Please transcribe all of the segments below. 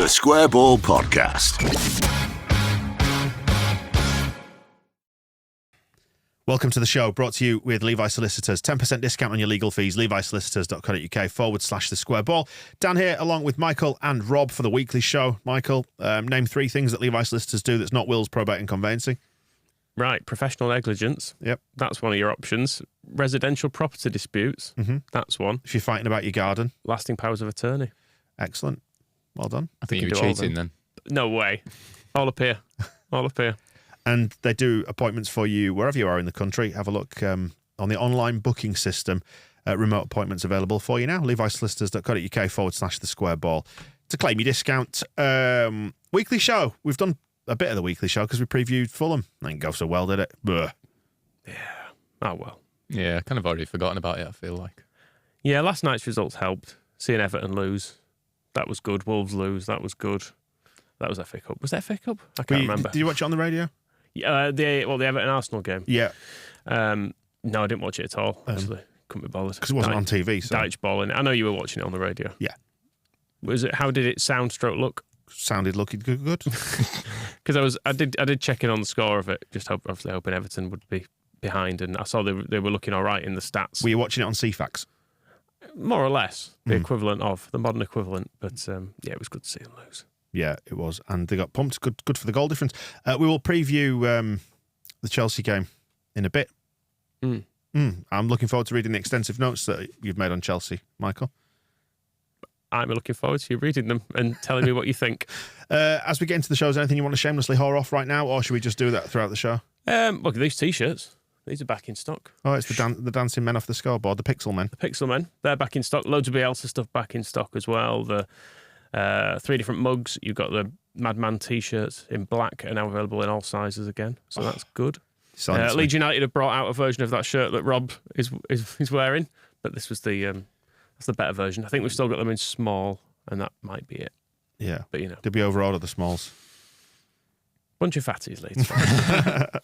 The Square Ball Podcast. Welcome to the show, brought to you with Levi Solicitors. 10% discount on your legal fees. levisolicitors.co.uk/the square ball. Dan here, along with Michael and Rob for the weekly show. Michael, name 3 things that Levi Solicitors do that's not wills, probate and conveyancing. Right, professional negligence. Yep. That's one of your options. Residential property disputes. Mm-hmm. That's one. If you're fighting about your garden. Lasting powers of attorney. Excellent. Well done. I think you were cheating then. No way. All up here. All up here. And they do appointments for you wherever you are in the country. Have a look on the online booking system. Remote appointments available for you now. levisolicitors.co.uk/the square ball. To claim your discount. Weekly show. We've done a bit of the weekly show because we previewed Fulham. Didn't go so well, did it? Blech. Yeah. Oh, well. Yeah, kind of already forgotten about it, I feel like. Yeah, last night's results helped. Seeing Everton lose. That was good. Wolves lose. That was good. That was FA Cup. Was that FA Cup? I can't remember. Did you watch it on the radio? Yeah, the Everton-Arsenal game. Yeah. No, I didn't watch it at all, actually. Couldn't be bothered. Because it wasn't on TV. So. Dyche ball in it. I know you were watching it on the radio. Yeah. How did it sound, look? Sounded looking good. Because I did check in on the score of it, just obviously hoping Everton would be behind, and I saw they were looking all right in the stats. Were you watching it on CFAX? More or less, the equivalent of, the modern equivalent, but yeah, it was good to see them lose. Yeah, it was. And they got pumped. Good for the goal difference. We will preview the Chelsea game in a bit. I'm looking forward to reading the extensive notes that you've made on Chelsea, Michael. I'm looking forward to you reading them and telling me what you think. As we get into the show, is there anything you want to shamelessly whore off right now, or should we just do that throughout the show? Look at these T-shirts. These are back in stock. Oh, it's the dancing men off the scoreboard, the Pixel men. The Pixel men. They're back in stock. Loads of Bielsa stuff back in stock as well. The 3 different mugs. You've got the Madman T-shirts in black, are now available in all sizes again. So that's good. Leeds United have brought out a version of that shirt that Rob is wearing, but this was that's the better version. I think we've still got them in small, and that might be it. Yeah, but you know, did we overorder the smalls? Bunch of fatties, Leeds.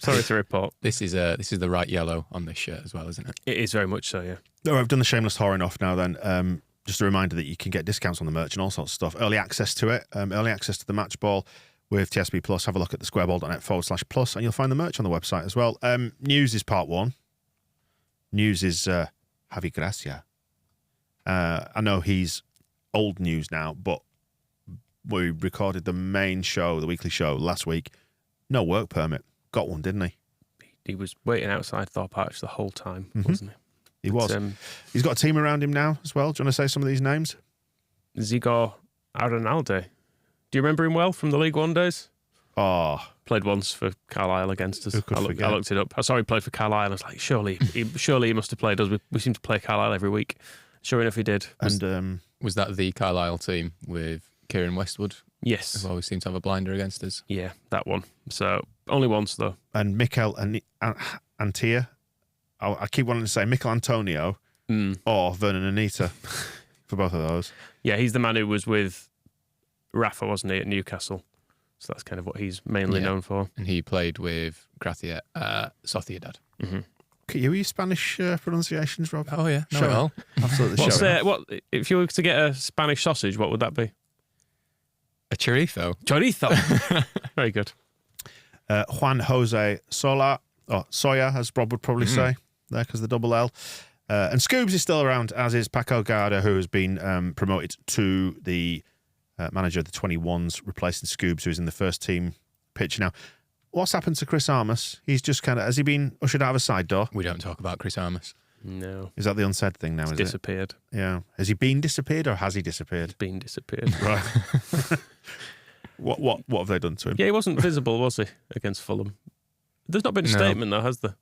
Sorry to report. This is the right yellow on this shirt as well, isn't it? It is very much so. Yeah. Oh, I've done the shameless whoring off now. Then just a reminder that you can get discounts on the merch and all sorts of stuff. Early access to it. Early access to the match ball with TSB Plus. Have a look at thesquareball.net/plus, and you'll find the merch on the website as well. News is part 1. News is Javi Gracia. I know he's old news now, but we recorded the main show, the weekly show, last week. No work permit. Got one, didn't he? He was waiting outside Thorpe Arch the whole time, wasn't he? He was. He's got a team around him now as well. Do you want to say some of these names? Zigo Arenalde. Do you remember him well from the League One days? Oh. Played once for Carlisle against us. I looked it up. I saw he played for Carlisle. I was like, surely he must have played us. We seem to play Carlisle every week. Sure enough, he did. And was that the Carlisle team with Kieran Westwood? Yes. Who always seemed to have a blinder against us. Yeah, that one. So only once though. And Mikel Antia. I keep wanting to say Mikel Antonio or Vernon Anita for both of those. Yeah, he's the man who was with Rafa, wasn't he, at Newcastle? So that's kind of what he's mainly known for. And he played with Gracia Sociedad. Mm-hmm. You your Spanish pronunciations, Rob? Oh yeah, no, well, absolutely. What if you were to get a Spanish sausage? What would that be? A chorizo. Chorizo. Very good. Juan Jose Soya, as Rob would probably say there, because the double L. And Scoobs is still around, as is Paco Garda, who has been promoted to the manager of the 21s, replacing Scoobs, who's in the first team pitch now. What's happened to Chris Armas? He's just has he been ushered out of a side door? We don't talk about Chris Armas. No. Is that the unsaid thing now? He's disappeared. Yeah. Has he been disappeared or has he disappeared? He's been disappeared. Right. What have they done to him? Yeah, he wasn't visible, was he, against Fulham? There's not been a statement though, has there?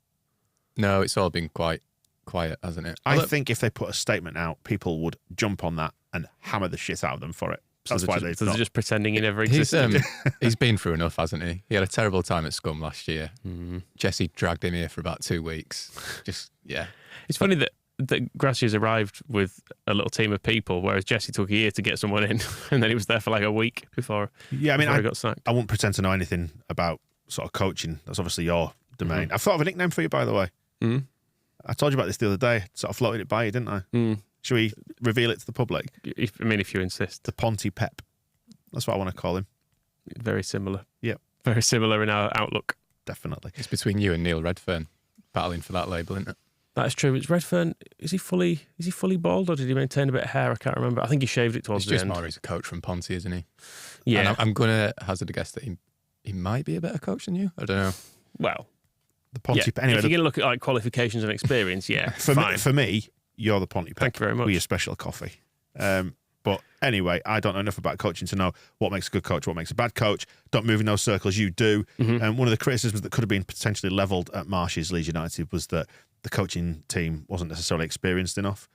No, it's all been quite quiet, hasn't it? I think if they put a statement out, people would jump on that and hammer the shit out of them for it. That's why they're just pretending he never existed. He's been through enough, hasn't he? He had a terrible time at Scum last year. Jesse dragged him here for about 2 weeks. It's funny that Gracia's arrived with a little team of people, whereas Jesse took a year to get someone in, and then he was there for like a week before. Yeah, I got sacked. I wouldn't pretend to know anything about sort of coaching. That's obviously your domain. I've thought of a nickname for you, by the way. I told you about this the other day. Sort of floated it by you, didn't I? Should we reveal it to the public? If you insist. The Ponte Pep. That's what I want to call him. Very similar. Yep. Very similar in our outlook. Definitely. It's between you and Neil Redfern battling for that label, isn't it? That is true. It's Redfern. Is he fully bald or did he maintain a bit of hair? I can't remember. I think he shaved it towards It's the just end. more he's a coach from Ponte, isn't he? Yeah. And I'm going to hazard a guess that he might be a better coach than you. I don't know. Well, The Ponte. yeah. Anyway, if you're going to look at like qualifications and experience, yeah, fine. for me, you're the Ponte Pep. Thank you very much. With your special coffee. But anyway, I don't know enough about coaching to know what makes a good coach, what makes a bad coach. Don't move in those circles. You do. And one of the criticisms that could have been potentially levelled at Marsh's Leeds United was that the coaching team wasn't necessarily experienced enough.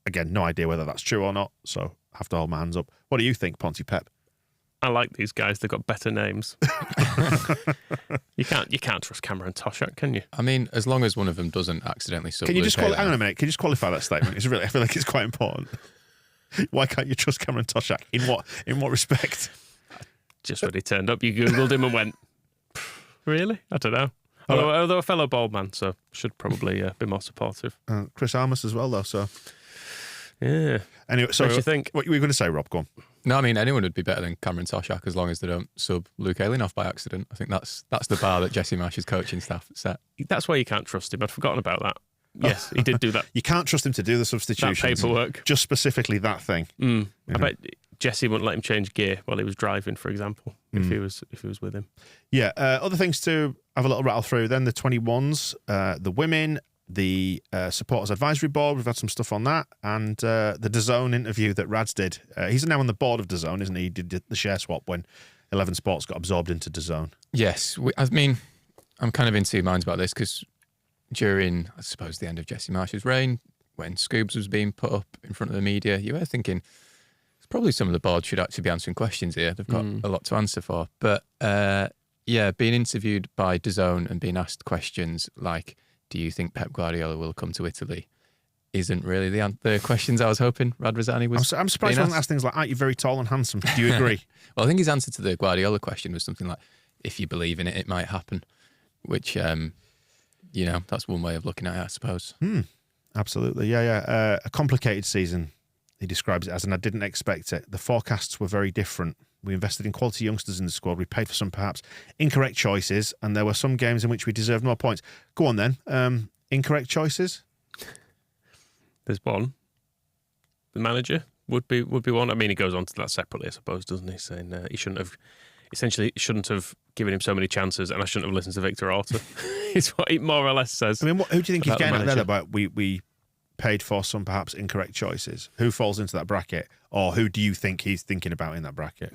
Again, no idea whether that's true or not, so I have to hold my hands up. What do you think, Ponte Pep? I like these guys. They've got better names. You can't trust Cameron Toshak, can you? I mean, as long as one of them doesn't accidentally sub. Can you just hang on a minute? Can you just qualify that statement? I feel like it's quite important. Why can't you trust Cameron Toshak? In what respect? Just when he turned up, you Googled him and went, really? I don't know. Although a fellow bald man, so should probably be more supportive. Chris Armas as well, though. So yeah. anyway, so What do you think? What were you going to say, Rob? Go on. No, I mean, anyone would be better than Cameron Toshak as long as they don't sub Luke Ayling off by accident. I think that's the bar that Jesse Marsh's coaching staff set. That's why you can't trust him. I'd forgotten about that. Yes, he did do that. You can't trust him to do the substitutions. That paperwork. Just specifically that thing. I bet Jesse wouldn't let him change gear while he was driving, for example, if he was with him. Yeah. Other things to have a little rattle through. Then the 21s, the women, the supporters advisory board. We've had some stuff on that, and the DAZN interview that Radz did. He's now on the board of DAZN, isn't he? He did the share swap when 11 Sports got absorbed into DAZN. Yes, I mean, I'm kind of in two minds about this because during, I suppose, the end of Jesse Marsh's reign, when Scoobs was being put up in front of the media, you were thinking it's probably some of the board should actually be answering questions here. They've got a lot to answer for. But yeah, being interviewed by DAZN and being asked questions like, do you think Pep Guardiola will come to Italy? Isn't really the questions I was hoping Radrizzani was. I'm surprised he wasn't asked things like, aren't you very tall and handsome? Do you agree? Well, I think his answer to the Guardiola question was something like, if you believe in it, it might happen, which, that's one way of looking at it, I suppose. Absolutely. Yeah. A complicated season, he describes it as, and I didn't expect it. The forecasts were very different. We invested in quality youngsters in the squad. We paid for some perhaps incorrect choices, and there were some games in which we deserved more points. Go on then. Incorrect choices? There's one. The manager would be one. I mean, he goes on to that separately, I suppose, doesn't he? Saying he shouldn't have given him so many chances, and I shouldn't have listened to Victor Orta. It's what he more or less says. I mean, who do you think he's getting at there manager. about we paid for some perhaps incorrect choices? Who falls into that bracket, or who do you think he's thinking about in that bracket?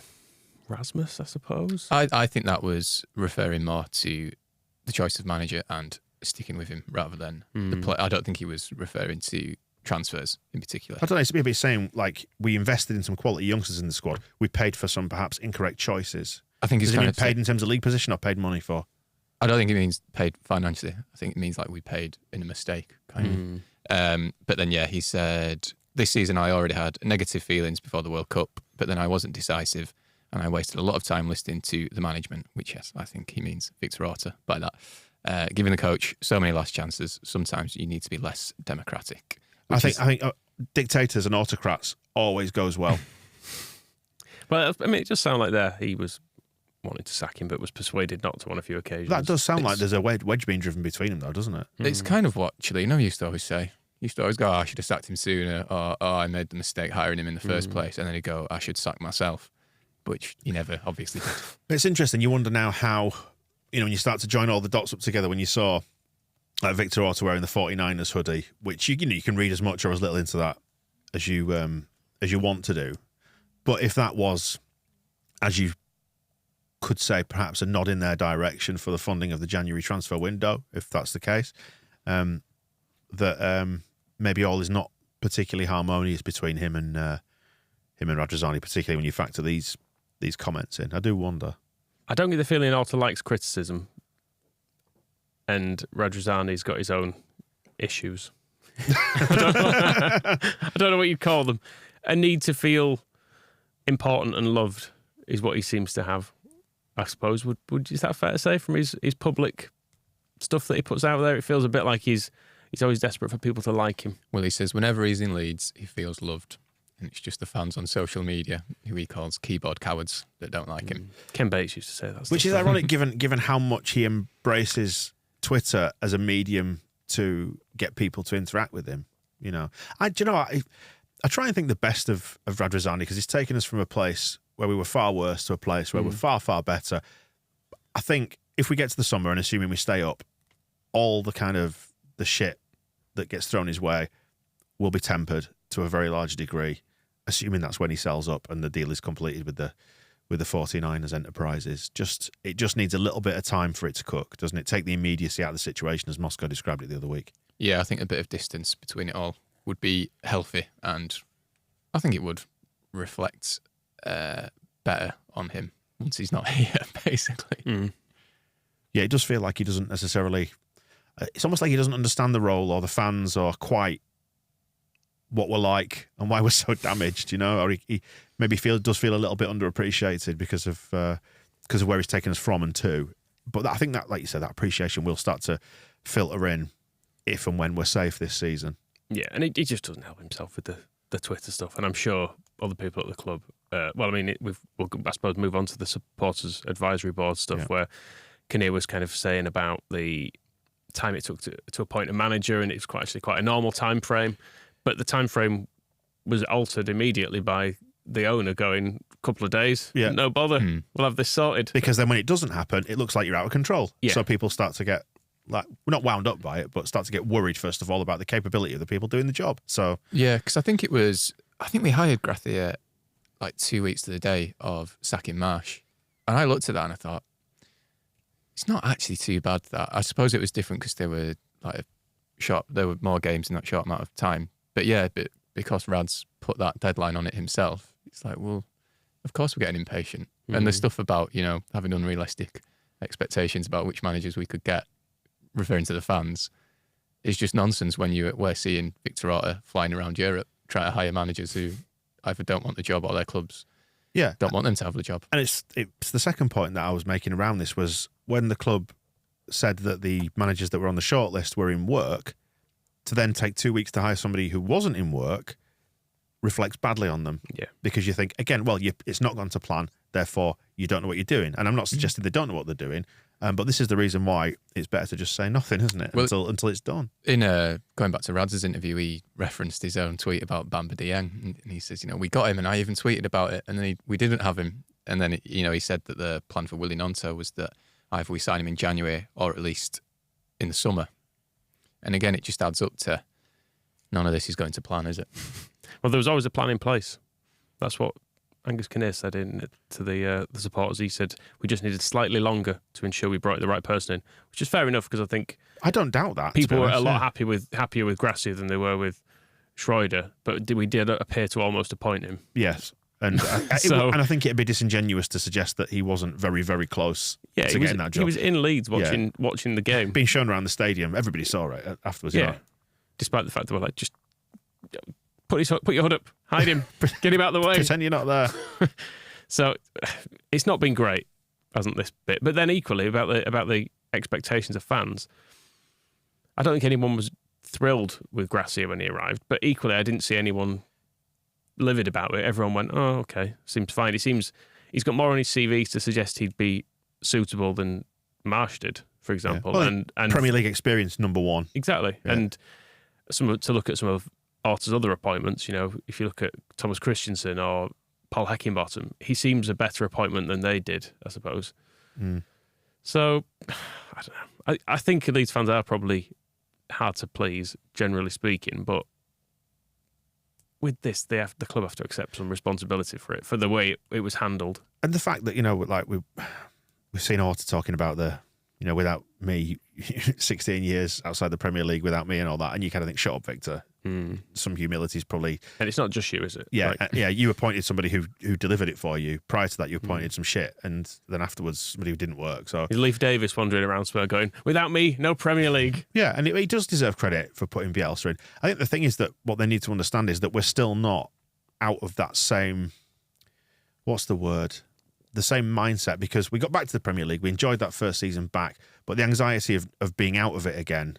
Rasmus, I suppose. I think that was referring more to the choice of manager and sticking with him rather than the play. I don't think he was referring to transfers in particular. I don't know. It's maybe saying like we invested in some quality youngsters in the squad. We paid for some perhaps incorrect choices. I think he's Does it kind mean of paid in terms of league position or paid money for? I don't think it means paid financially. I think it means like we paid in a mistake, kind of. But then, yeah, he said, this season I already had negative feelings before the World Cup, but then I wasn't decisive and I wasted a lot of time listening to the management, which, yes, I think he means Victor Orta by that. Giving the coach so many last chances, sometimes you need to be less democratic. I think dictators and autocrats always goes well. Well, I mean, it just sounded like there he was wanting to sack him, but was persuaded not to on a few occasions. That does sound like there's a wedge being driven between them, though, doesn't it? It's kind of what Chilino used to always say. He used to always go, I should have sacked him sooner, or I made the mistake hiring him in the first place. And then he'd go, I should sack myself, which he never obviously did. It's interesting. You wonder now how, when you start to join all the dots up together, when you saw Victor Orta wearing the 49ers hoodie, which you can read as much or as little into that as you want to do. But if that was, as you could say, perhaps a nod in their direction for the funding of the January transfer window, if that's the case, that maybe all is not particularly harmonious between him and Radrizzani, particularly when you factor these comments in. I do wonder. I don't get the feeling Orta likes criticism, and Radrizzani's got his own issues. I don't know what you'd call them. A need to feel important and loved is what he seems to have, I suppose. Is that fair to say from his public stuff that he puts out there? It feels a bit like he's always desperate for people to like him. Well, he says whenever he's in Leeds, he feels loved. and it's just the fans on social media who he calls keyboard cowards that don't like him. Ken Bates used to say that. Which is ironic given how much he embraces Twitter as a medium to get people to interact with him. You know, I try and think the best of Radz because he's taken us from a place where we were far worse to a place where we're far, far better. I think if we get to the summer and assuming we stay up, all the kind of the shit that gets thrown his way will be tempered to a very large degree, assuming that's when he sells up and the deal is completed with the 49ers Enterprises. It just needs a little bit of time for it to cook, doesn't it? Take the immediacy out of the situation, as Moscow described it the other week. Yeah, I think a bit of distance between it all would be healthy, and I think it would reflect better on him once he's not here, basically. Yeah, it does feel like he doesn't necessarily... It's almost like he doesn't understand the role or the fans or quite what we're like and why we're so damaged, you know? Or he maybe does feel a little bit underappreciated because of where he's taken us from and to. But I think that, like you said, that appreciation will start to filter in if and when we're safe this season. Yeah, and he just doesn't help himself with the Twitter stuff. And I'm sure other people at the club... we'll, I suppose, move on to the supporters advisory board stuff where Kinnear was kind of saying about the time it took to appoint a manager, and it's quite a normal time frame, but the time frame was altered immediately by the owner going, a couple of days, no bother, we'll have this sorted. Because then when it doesn't happen, it looks like you're out of control. Yeah. So people start to get, like, not wound up by it, but start to get worried, first of all, about the capability of the people doing the job. So yeah, because I think we hired Grathia like 2 weeks to the day of sacking Marsh, and I looked at that and I thought, it's not actually too bad. That I suppose it was different because there were more games in that short amount of time. But yeah, because Radz put that deadline on it himself, it's like, well, of course we're getting impatient. And the stuff about, having unrealistic expectations about which managers we could get, referring to the fans, is just nonsense when we're seeing Victor Orta flying around Europe trying to hire managers who either don't want the job or their clubs don't want them to have the job. And it's the second point that I was making around this was when the club said that the managers that were on the shortlist were in work, to then take 2 weeks to hire somebody who wasn't in work reflects badly on them. Yeah. Because you think, again, well, it's not gone to plan, therefore you don't know what you're doing. And I'm not suggesting they don't know what they're doing, but this is the reason why it's better to just say nothing, isn't it? Well, until it's done. In going back to Radz's interview, he referenced his own tweet about Bamba Dieng, and he says, we got him, and I even tweeted about it, and then we didn't have him. And then, he said that the plan for Willie Nonto was that either we sign him in January or at least in the summer. And again, it just adds up to none of this is going to plan, is it? Well, there was always a plan in place. That's what Angus Kinnear said to the supporters. He said we just needed slightly longer to ensure we brought the right person in, which is fair enough because I think I don't doubt that people were a lot happier with Gracia than they were with Schroeder, but we did appear to almost appoint him. Yes. And and I think it'd be disingenuous to suggest that he wasn't very, very close to getting that job. He was in Leeds watching the game. Being shown around the stadium. Everybody saw it afterwards. Yeah. Despite the fact that we're like, just put your hood up, hide him, get him out of the way. Pretend you're not there. So it's not been great, hasn't this bit? But then equally about the expectations of fans, I don't think anyone was thrilled with Gracia when he arrived, but equally I didn't see anyone livid about it. Everyone went, oh, okay, seems fine. He's got more on his CV to suggest he'd be suitable than Marsh did, for example. Yeah. Well, and Premier League experience, number one. Exactly. Yeah. And to look at some of Orta's other appointments, if you look at Thomas Christensen or Paul Heckingbottom, he seems a better appointment than they did, I suppose. So, I don't know. I think Leeds fans are probably hard to please, generally speaking, but with this, the club have to accept some responsibility for it, for the way it was handled. And the fact that, like we've seen Orta talking about without me, 16 years outside the Premier League without me and all that, and you kind of think, shut up, Victor. Some humility is probably... And it's not just you, is it? Yeah, you appointed somebody who delivered it for you. Prior to that, you appointed some shit, and then afterwards, somebody who didn't work. So Leif Davis wandering around Spurs going, without me, no Premier League. Yeah, and he does deserve credit for putting Bielsa in. I think the thing is that what they need to understand is that we're still not out of that same... What's the word? The same mindset, because we got back to the Premier League. We enjoyed that first season back, but the anxiety of being out of it again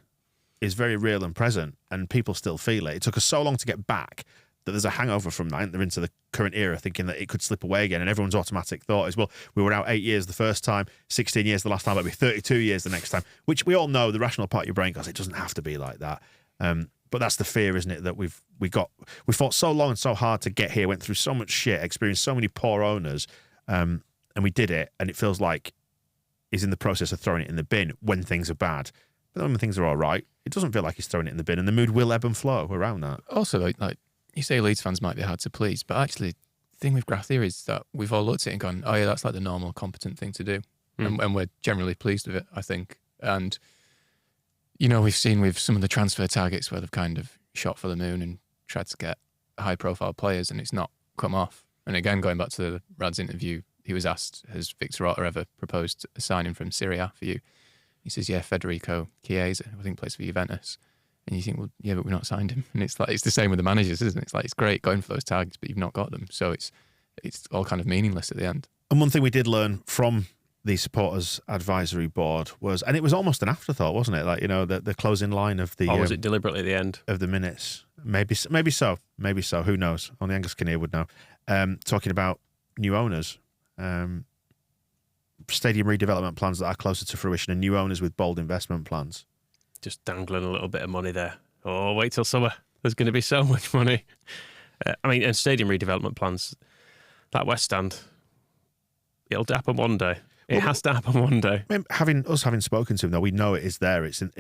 is very real and present, and people still feel it. It took us so long to get back that there's a hangover from that. They're into the current era thinking that it could slip away again, and everyone's automatic thought is, well, we were out 8 years the first time, 16 years the last time, it'll be 32 years the next time, which we all know the rational part of your brain goes, it doesn't have to be like that. But that's the fear, isn't it? That we fought so long and so hard to get here, went through so much shit, experienced so many poor owners, and we did it, and it feels like he's in the process of throwing it in the bin when things are bad. But then when things are all right, it doesn't feel like he's throwing it in the bin, and the mood will ebb and flow around that. Also, like you say, Leeds fans might be hard to please, but actually, the thing with Grath here is that we've all looked at it and gone, oh yeah, that's like the normal, competent thing to do. And we're generally pleased with it, I think. And, you know, we've seen with some of the transfer targets where they've kind of shot for the moon and tried to get high-profile players, and it's not come off. And again, going back to the Radz interview, he was asked, has Victor Otter ever proposed a signing from Serie A for you? He says, yeah, Federico Chiesa, I think plays for Juventus. And you think, well, yeah, but we've not signed him. And it's like, it's the same with the managers, isn't it? It's like, it's great going for those targets, but you've not got them. So it's all kind of meaningless at the end. And one thing we did learn from the supporters advisory board was, and it was almost an afterthought, wasn't it? Like, you know, the closing line of the... Or was it deliberately at the end? Of the minutes. Maybe so. Who knows? Only Angus Kinnear would know. Talking about new owners. Stadium redevelopment plans that are closer to fruition and new owners with bold investment plans. Just dangling a little bit of money there. Oh, wait till summer. There's going to be so much money. And stadium redevelopment plans, that West Stand, it'll happen one day. It has to happen one day. I mean, having spoken to him, though, we know it is there. It's in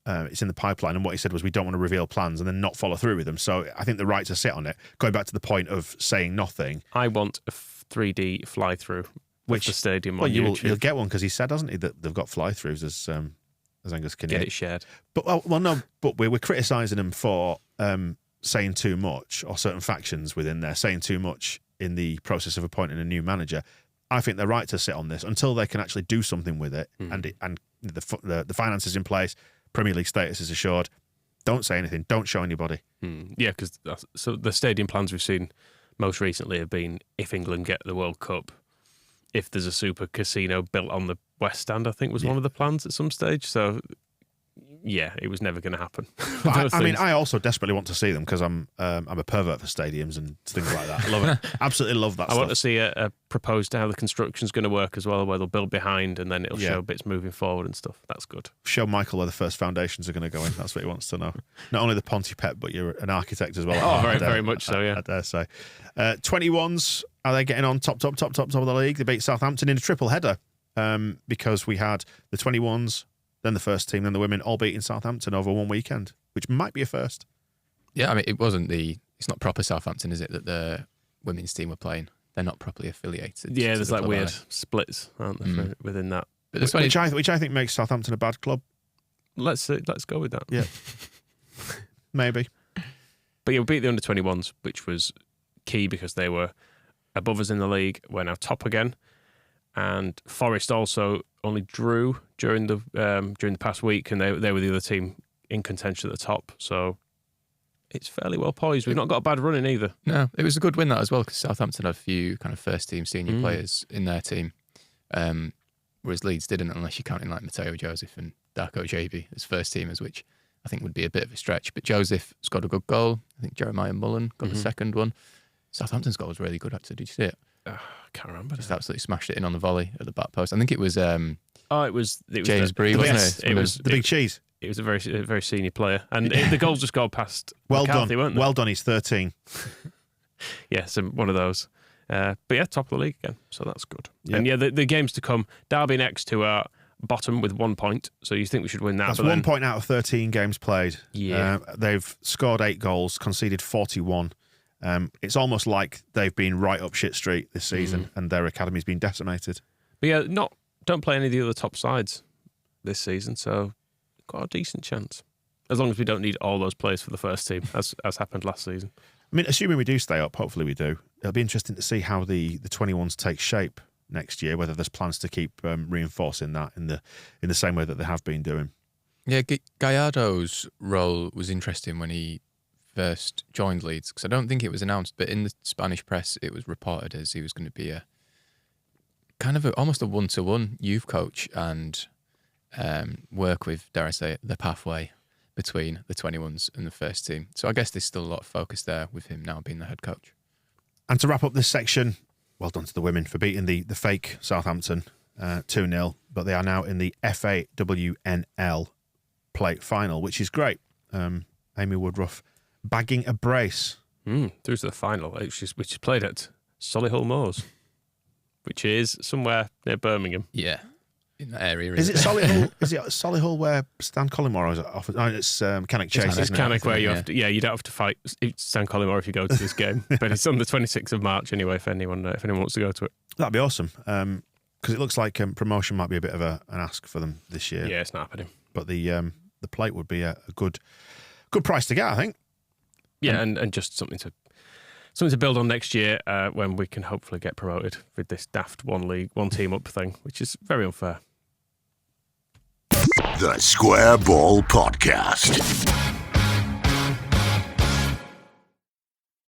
the pipeline. And what he said was, we don't want to reveal plans and then not follow through with them. So I think the right to sit on it. Going back to the point of saying nothing. I want a 3D fly-through. Which the stadium on you'll YouTube. get one, because he said, hasn't he, that they've got fly-throughs as Angus Kinnear. Get it shared. But but we're criticising them for saying too much, or certain factions within there saying too much in the process of appointing a new manager. I think they're right to sit on this until they can actually do something with it, and the finances in place, Premier League status is assured. Don't say anything. Don't show anybody. Yeah, because so the stadium plans we've seen most recently have been, if England get the World Cup, if there's a super casino built on the West Stand, I think was one of the plans at some stage. So, yeah, it was never going to happen. I mean, I also desperately want to see them, because I'm a pervert for stadiums and things like that. I love it. Absolutely love that I want to see a proposed how the construction's going to work as well, where they'll build behind and then it'll show bits moving forward and stuff. That's good. Show Michael where the first foundations are going to go in. That's what he wants to know. Not only the Ponte pet, but you're an architect as well. Oh, very much so, yeah. I dare say. 21s, are they getting on top of the league? They beat Southampton in a triple header, because we had the 21s, then the first team, then the women, all beating Southampton over one weekend, which might be a first. Yeah, I mean, it's not proper Southampton, is it, that the women's team were playing? They're not properly affiliated. Yeah, there's like weird splits, aren't there, within that. But which I think makes Southampton a bad club. Let's go with that. Yeah, maybe. But yeah, we beat the under-21s, which was key because they were above us in the league. We're now top again. And Forest also only drew during the past week, and they were the other team in contention at the top. So it's fairly well poised. We've not got a bad run in either. No, it was a good win that as well, because Southampton had a few kind of first-team senior players in their team, whereas Leeds didn't, unless you're counting like Matteo Joseph and Darko Javi as first teamers, which I think would be a bit of a stretch. But Joseph scored a good goal. I think Jeremiah Mullen got the second one. Southampton's goal was really good, actually. Did you see it? I can't remember. Just absolutely smashed it in on the volley at the back post. I think it was. It was James Bree, wasn't it? It was the big cheese. It was a very senior player, and the goals just got past. Well McCarthy, done. weren't they? Well done. He's 13. Yeah, so one of those. But yeah, top of the league again, so that's good. Yep. And yeah, the games to come. Derby next, to our bottom with 1 point. So you think we should win that? That's 1 point out of 13 games played. Yeah, they've scored 8 goals, conceded 41. It's almost like they've been right up shit street this season, and their academy's been decimated. But yeah, don't play any of the other top sides this season, so got a decent chance. As long as we don't need all those players for the first team, as happened last season. I mean, assuming we do stay up, hopefully we do. It'll be interesting to see how the 21s take shape next year. Whether there's plans to keep reinforcing that in the same way that they have been doing. Yeah, Gallardo's role was interesting when he first joined Leeds, because I don't think it was announced, but in the Spanish press it was reported as he was going to be a kind of almost a one-to-one youth coach and work with, dare I say, the pathway between the 21s and the first team. So I guess there's still a lot of focus there with him now being the head coach. And to wrap up this section, well done to the women for beating the fake Southampton 2-0, but they are now in the FAWNL plate final, which is great. Amy Woodruff bagging a brace. Through to the final, which is played at Solihull Moors, which is somewhere near Birmingham. Yeah, in that area. Is it Solihull? Is it Solihull where Stan Collymore is off? No, it's Cannock Chase. It's Cannock where you have to. Yeah, you don't have to fight Stan Collymore if you go to this game, but it's on the 26th of March anyway. If anyone wants to go to it, that'd be awesome. Because it looks like promotion might be a bit of an ask for them this year. Yeah, it's not happening. But the plate would be a good price to get, I think. Yeah, and just something to build on next year when we can hopefully get promoted with this daft one team up thing, which is very unfair. The Square Ball Podcast.